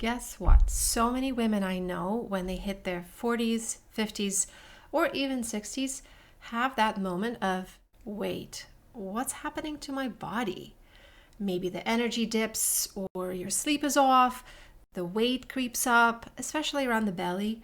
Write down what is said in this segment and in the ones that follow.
Guess what? So many women I know, when they hit their 40s, 50s, or even 60s, have that moment of, wait, what's happening to my body? Maybe the energy dips, or your sleep is off, the weight creeps up, especially around the belly.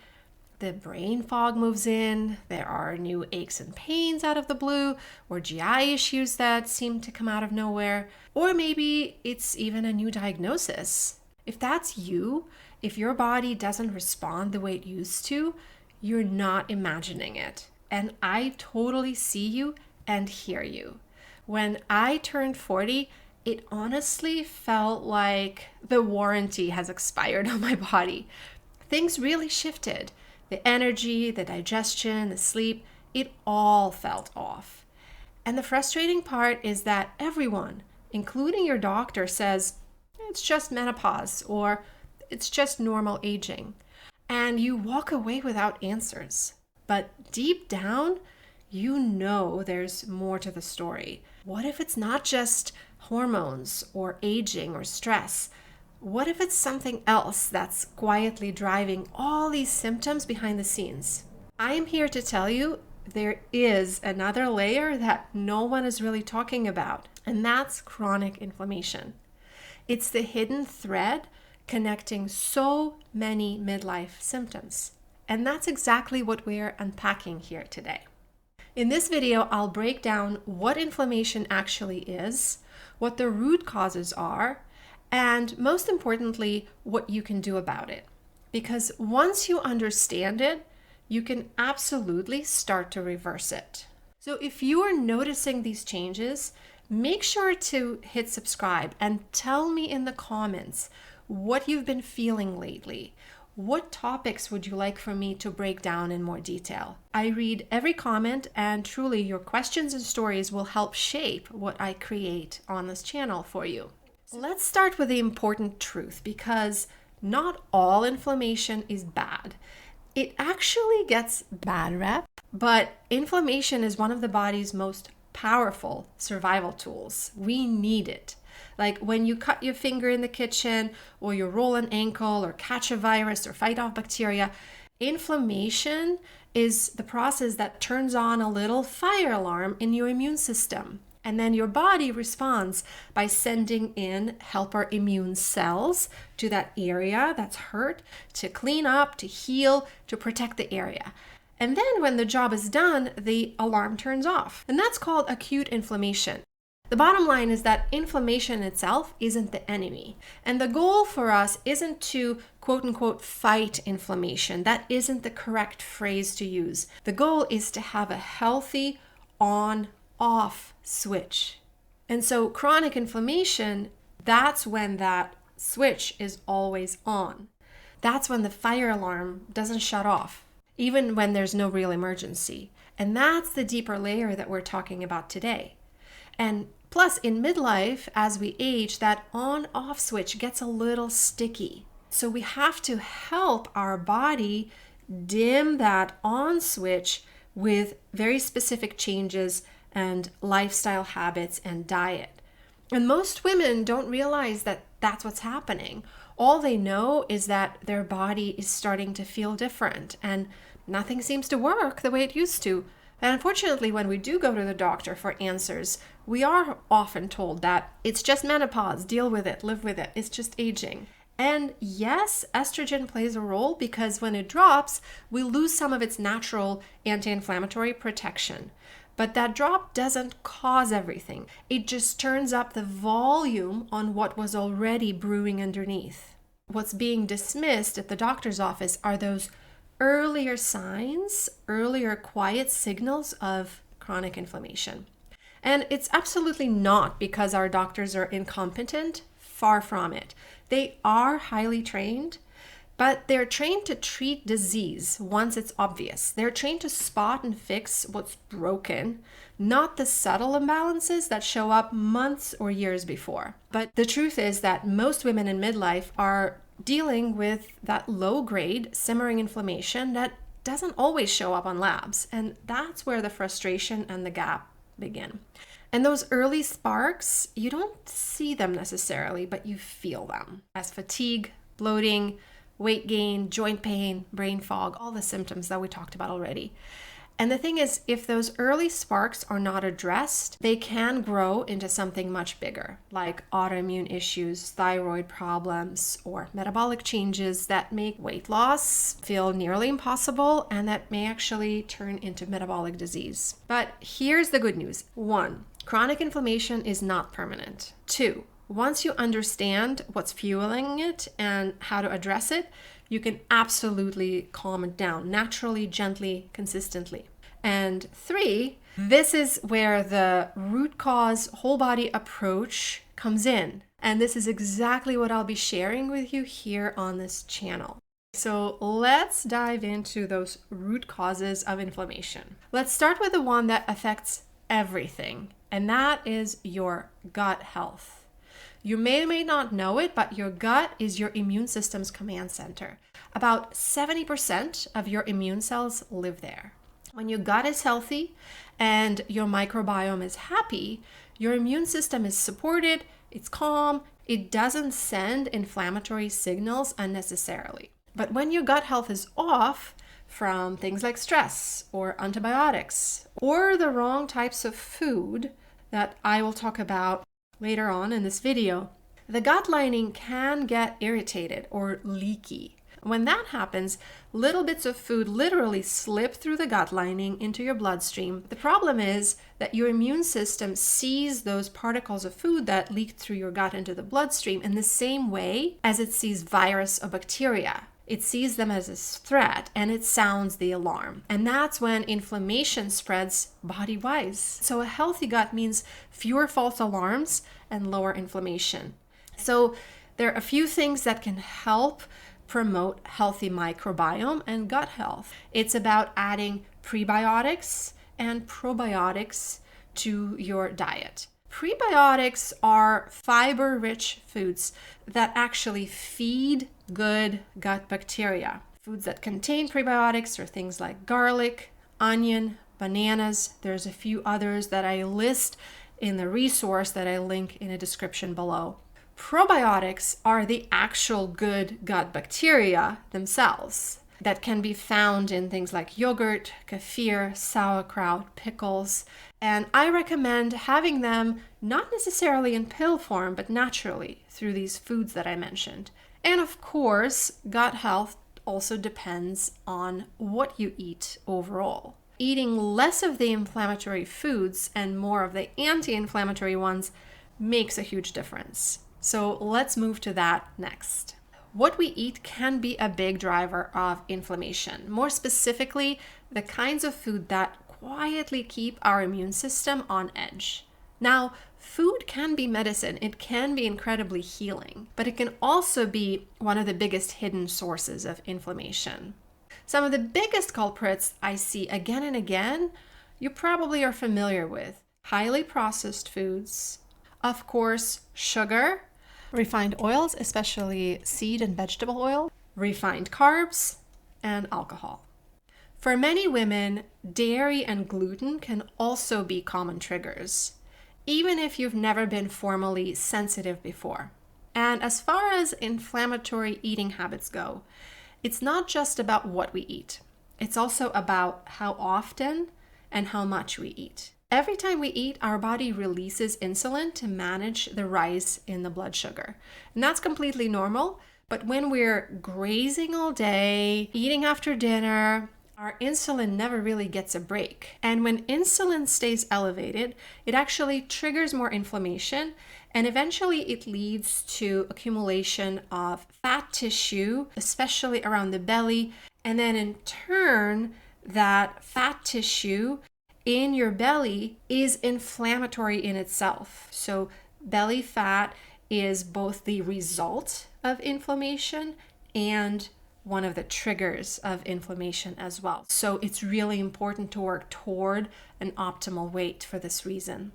The brain fog moves in, there are new aches and pains out of the blue, or GI issues that seem to come out of nowhere, or maybe it's even a new diagnosis. If that's you, if your body doesn't respond the way it used to, you're not imagining it. And I totally see you and hear you. When I turned 40, it honestly felt like the warranty has expired on my body. Things really shifted. The energy, the digestion, the sleep, it all felt off. And the frustrating part is that everyone, including your doctor, says, it's just menopause or it's just normal aging. And you walk away without answers. But deep down, you know there's more to the story. What if it's not just hormones or aging or stress? What if it's something else that's quietly driving all these symptoms behind the scenes? I am here to tell you there is another layer that no one is really talking about, and that's chronic inflammation. It's the hidden thread connecting so many midlife symptoms. And that's exactly what we're unpacking here today. In this video, I'll break down what inflammation actually is, what the root causes are, and most importantly, what you can do about it. Because once you understand it, you can absolutely start to reverse it. So if you are noticing these changes, make sure to hit subscribe and tell me in the comments what you've been feeling lately. What topics would you like for me to break down in more detail? I read every comment, and truly your questions and stories will help shape what I create on this channel for you. Let's start with the important truth, because not all inflammation is bad. It actually gets bad rep, but inflammation is one of the body's most powerful survival tools. We need it. Like when you cut your finger in the kitchen, or you roll an ankle, or catch a virus, or fight off bacteria, inflammation is the process that turns on a little fire alarm in your immune system. And then your body responds by sending in helper immune cells to that area that's hurt to clean up, to heal, to protect the area. And then when the job is done, the alarm turns off. And that's called acute inflammation. The bottom line is that inflammation itself isn't the enemy. And the goal for us isn't to quote unquote fight inflammation. That isn't the correct phrase to use. The goal is to have a healthy on-off switch. And so chronic inflammation, that's when that switch is always on. That's when the fire alarm doesn't shut off, even when there's no real emergency. And that's the deeper layer that we're talking about today. And plus, in midlife, as we age, that on-off switch gets a little sticky. So we have to help our body dim that on switch with very specific changes and lifestyle habits and diet. And most women don't realize that that's what's happening. All they know is that their body is starting to feel different and nothing seems to work the way it used to. And unfortunately, when we do go to the doctor for answers, we are often told that it's just menopause, deal with it, live with it, it's just aging. And yes, estrogen plays a role because when it drops, we lose some of its natural anti-inflammatory protection. But that drop doesn't cause everything. It just turns up the volume on what was already brewing underneath. What's being dismissed at the doctor's office are those earlier signs, earlier quiet signals of chronic inflammation. And it's absolutely not because our doctors are incompetent, far from it. They are highly trained, but they're trained to treat disease once it's obvious. They're trained to spot and fix what's broken, not the subtle imbalances that show up months or years before. But the truth is that most women in midlife are dealing with that low-grade simmering inflammation that doesn't always show up on labs. And that's where the frustration and the gap begin. And those early sparks, you don't see them necessarily, but you feel them as fatigue, bloating, weight gain, joint pain, brain fog, all the symptoms that we talked about already. And the thing is, if those early sparks are not addressed, they can grow into something much bigger, like autoimmune issues, thyroid problems, or metabolic changes that make weight loss feel nearly impossible and that may actually turn into metabolic disease. But here's the good news. 1, chronic inflammation is not permanent. 2, once you understand what's fueling it and how to address it, you can absolutely calm it down naturally, gently, consistently. And 3, this is where the root cause whole body approach comes in. And this is exactly what I'll be sharing with you here on this channel. So let's dive into those root causes of inflammation. Let's start with the one that affects everything, and that is your gut health. You may or may not know it, but your gut is your immune system's command center. About 70% of your immune cells live there. When your gut is healthy and your microbiome is happy, your immune system is supported, it's calm, it doesn't send inflammatory signals unnecessarily. But when your gut health is off from things like stress or antibiotics or the wrong types of food that I will talk about later on in this video, the gut lining can get irritated or leaky. When that happens, little bits of food literally slip through the gut lining into your bloodstream. The problem is that your immune system sees those particles of food that leaked through your gut into the bloodstream in the same way as it sees virus or bacteria. It sees them as a threat and it sounds the alarm. And that's when inflammation spreads body-wise. So a healthy gut means fewer false alarms and lower inflammation. So there are a few things that can help promote healthy microbiome and gut health. It's about adding prebiotics and probiotics to your diet. Prebiotics are fiber-rich foods that actually feed good gut bacteria. Foods that contain prebiotics are things like garlic, onion, bananas. There's a few others that I list in the resource that I link in a description below. Probiotics are the actual good gut bacteria themselves that can be found in things like yogurt, kefir, sauerkraut, pickles, and I recommend having them not necessarily in pill form, but naturally through these foods that I mentioned. And of course, gut health also depends on what you eat overall. Eating less of the inflammatory foods and more of the anti-inflammatory ones makes a huge difference. So let's move to that next. What we eat can be a big driver of inflammation. More specifically, the kinds of food that quietly keep our immune system on edge. Now, food can be medicine. It can be incredibly healing, but it can also be one of the biggest hidden sources of inflammation. Some of the biggest culprits I see again and again, you probably are familiar with. Highly processed foods, of course, sugar, refined oils, especially seed and vegetable oil, refined carbs, and alcohol. For many women, dairy and gluten can also be common triggers, even if you've never been formally sensitive before. And as far as inflammatory eating habits go, it's not just about what we eat. It's also about how often and how much we eat. Every time we eat, our body releases insulin to manage the rise in the blood sugar. And that's completely normal. But when we're grazing all day, eating after dinner, our insulin never really gets a break. And when insulin stays elevated, it actually triggers more inflammation. And eventually it leads to accumulation of fat tissue, especially around the belly. And then in turn, that fat tissue in your belly is inflammatory in itself. So belly fat is both the result of inflammation and one of the triggers of inflammation as well. So it's really important to work toward an optimal weight for this reason.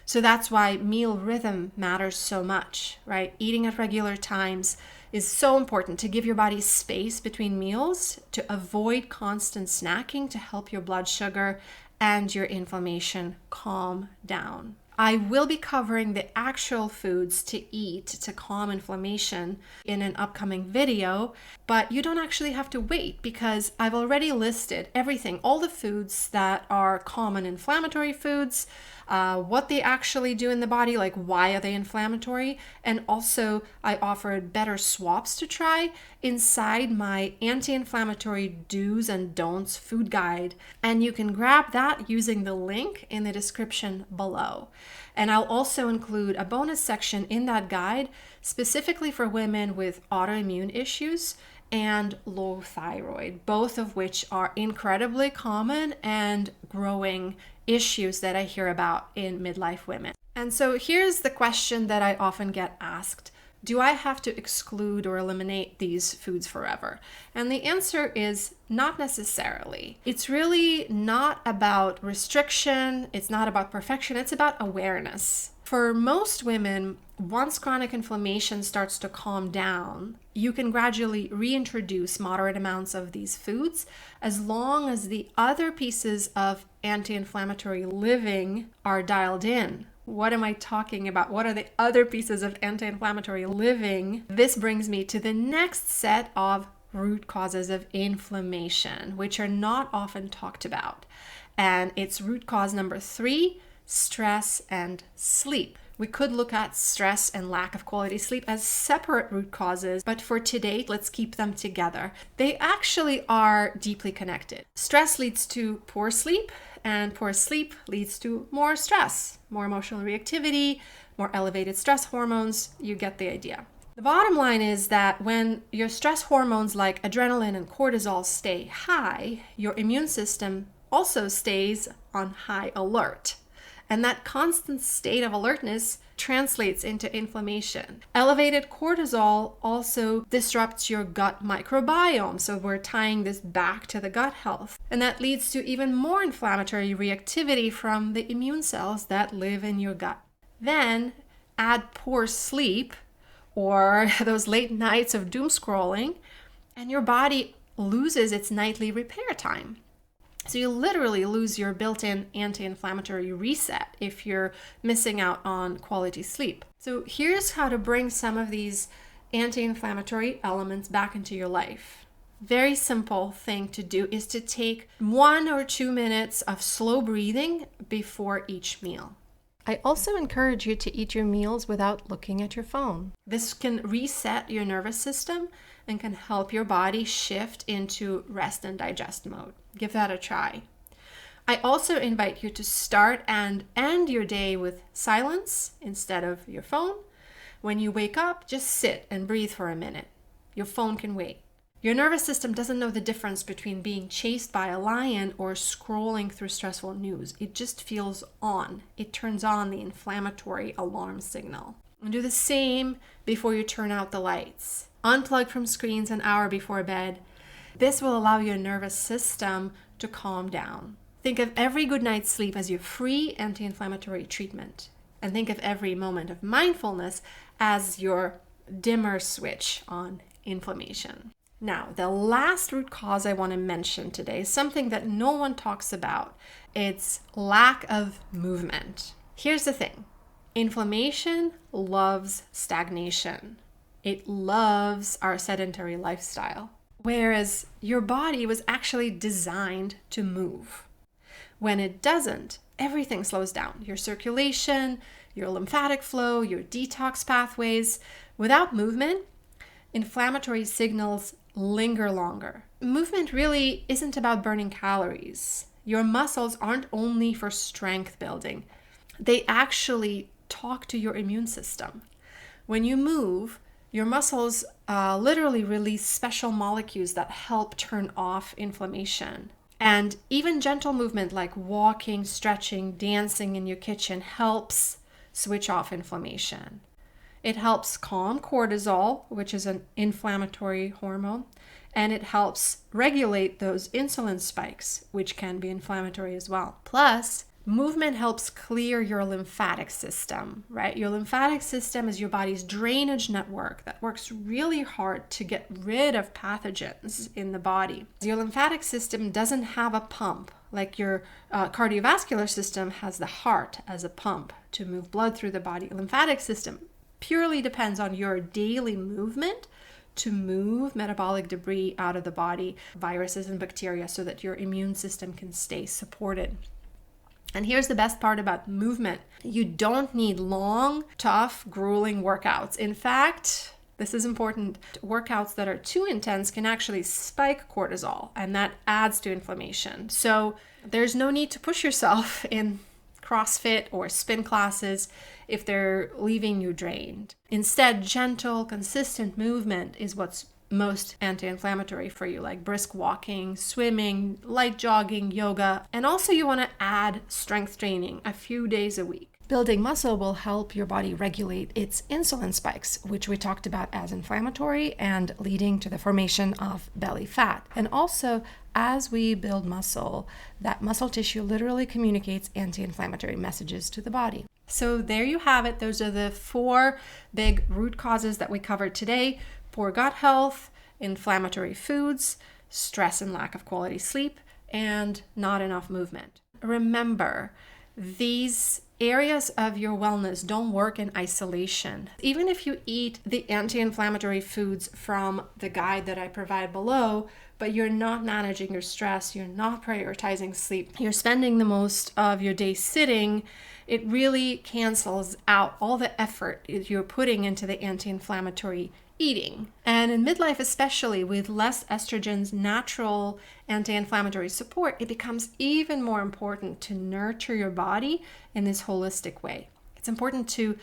So that's why meal rhythm matters so much, right? Eating at regular times is so important to give your body space between meals, to avoid constant snacking, to help your blood sugar and your inflammation calm down. I will be covering the actual foods to eat to calm inflammation in an upcoming video, but you don't actually have to wait because I've already listed everything, all the foods that are common inflammatory foods, what they actually do in the body, like why are they inflammatory, and also I offered better swaps to try inside my anti-inflammatory do's and don'ts food guide, and you can grab that using the link in the description below. And I'll also include a bonus section in that guide specifically for women with autoimmune issues and low thyroid, both of which are incredibly common and growing issues that I hear about in midlife women. And so here's the question that I often get asked. Do I have to exclude or eliminate these foods forever? And the answer is not necessarily. It's really not about restriction. It's not about perfection. It's about awareness. For most women, once chronic inflammation starts to calm down, you can gradually reintroduce moderate amounts of these foods as long as the other pieces of anti-inflammatory living are dialed in. What am I talking about? What are the other pieces of anti-inflammatory living? This brings me to the next set of root causes of inflammation, which are not often talked about. And it's root cause number 3, stress and sleep. We could look at stress and lack of quality sleep as separate root causes, but for today, let's keep them together. They actually are deeply connected. Stress leads to poor sleep, and poor sleep leads to more stress, more emotional reactivity, more elevated stress hormones. You get the idea. The bottom line is that when your stress hormones like adrenaline and cortisol stay high, your immune system also stays on high alert. And that constant state of alertness translates into inflammation. Elevated cortisol also disrupts your gut microbiome. So we're tying this back to the gut health. And that leads to even more inflammatory reactivity from the immune cells that live in your gut. Then add poor sleep or those late nights of doom scrolling, and your body loses its nightly repair time. So you literally lose your built-in anti-inflammatory reset if you're missing out on quality sleep. So here's how to bring some of these anti-inflammatory elements back into your life. Very simple thing to do is to take 1 or 2 minutes of slow breathing before each meal. I also encourage you to eat your meals without looking at your phone. This can reset your nervous system and can help your body shift into rest and digest mode. Give that a try. I also invite you to start and end your day with silence instead of your phone. When you wake up, just sit and breathe for a minute. Your phone can wait. Your nervous system doesn't know the difference between being chased by a lion or scrolling through stressful news. It just feels on. It turns on the inflammatory alarm signal. And do the same before you turn out the lights. Unplug from screens an hour before bed. This will allow your nervous system to calm down. Think of every good night's sleep as your free anti-inflammatory treatment. And think of every moment of mindfulness as your dimmer switch on inflammation. Now, the last root cause I want to mention today is something that no one talks about. It's lack of movement. Here's the thing. Inflammation loves stagnation. It loves our sedentary lifestyle, whereas your body was actually designed to move. When it doesn't, everything slows down. Your circulation, your lymphatic flow, your detox pathways. Without movement, inflammatory signals linger longer. Movement really isn't about burning calories. Your muscles aren't only for strength building. They actually talk to your immune system. When you move, your muscles literally release special molecules that help turn off inflammation. And even gentle movement like walking, stretching, dancing in your kitchen helps switch off inflammation. It helps calm cortisol, which is an inflammatory hormone, and it helps regulate those insulin spikes, which can be inflammatory as well. Plus, Movement helps clear your lymphatic system, right? Your lymphatic system is your body's drainage network that works really hard to get rid of pathogens in the body. Your lymphatic system doesn't have a pump like your cardiovascular system has the heart as a pump to move blood through the body. Lymphatic system purely depends on your daily movement to move metabolic debris out of the body, viruses and bacteria, so that your immune system can stay supported. And here's the best part about movement. You don't need long, tough, grueling workouts. In fact, this is important. Workouts that are too intense can actually spike cortisol, and that adds to inflammation. So there's no need to push yourself in CrossFit or spin classes if they're leaving you drained. Instead, gentle, consistent movement is what's most anti-inflammatory for you, like brisk walking, swimming, light jogging, yoga. And also you want to add strength training a few days a week. Building muscle will help your body regulate its insulin spikes, which we talked about as inflammatory and leading to the formation of belly fat. And also, as we build muscle, that muscle tissue literally communicates anti-inflammatory messages to the body. So there you have it. Those are the 4 big root causes that we covered today: poor gut health, inflammatory foods, stress and lack of quality sleep, and not enough movement. Remember, these areas of your wellness don't work in isolation. Even if you eat the anti-inflammatory foods from the guide that I provide below, but you're not managing your stress, you're not prioritizing sleep, you're spending the most of your day sitting, it really cancels out all the effort you're putting into the anti-inflammatory eating. And in midlife, especially with less estrogen's natural anti-inflammatory support, it becomes even more important to nurture your body in this holistic way. It's important to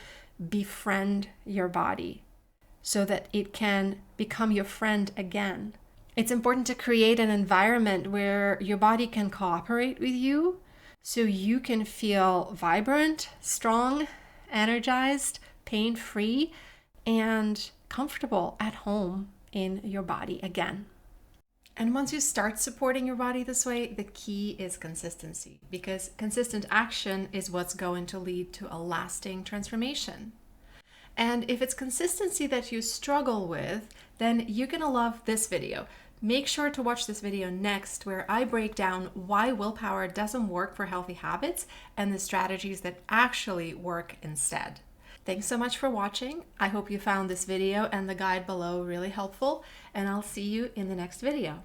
befriend your body so that it can become your friend again. It's important to create an environment where your body can cooperate with you so you can feel vibrant, strong, energized, pain-free, and comfortable at home in your body again. And once you start supporting your body this way, the key is consistency, because consistent action is what's going to lead to a lasting transformation. And if it's consistency that you struggle with, then you're gonna love this video. Make sure to watch this video next, where I break down why willpower doesn't work for healthy habits and the strategies that actually work instead. Thanks so much for watching. I hope you found this video and the guide below really helpful, and I'll see you in the next video.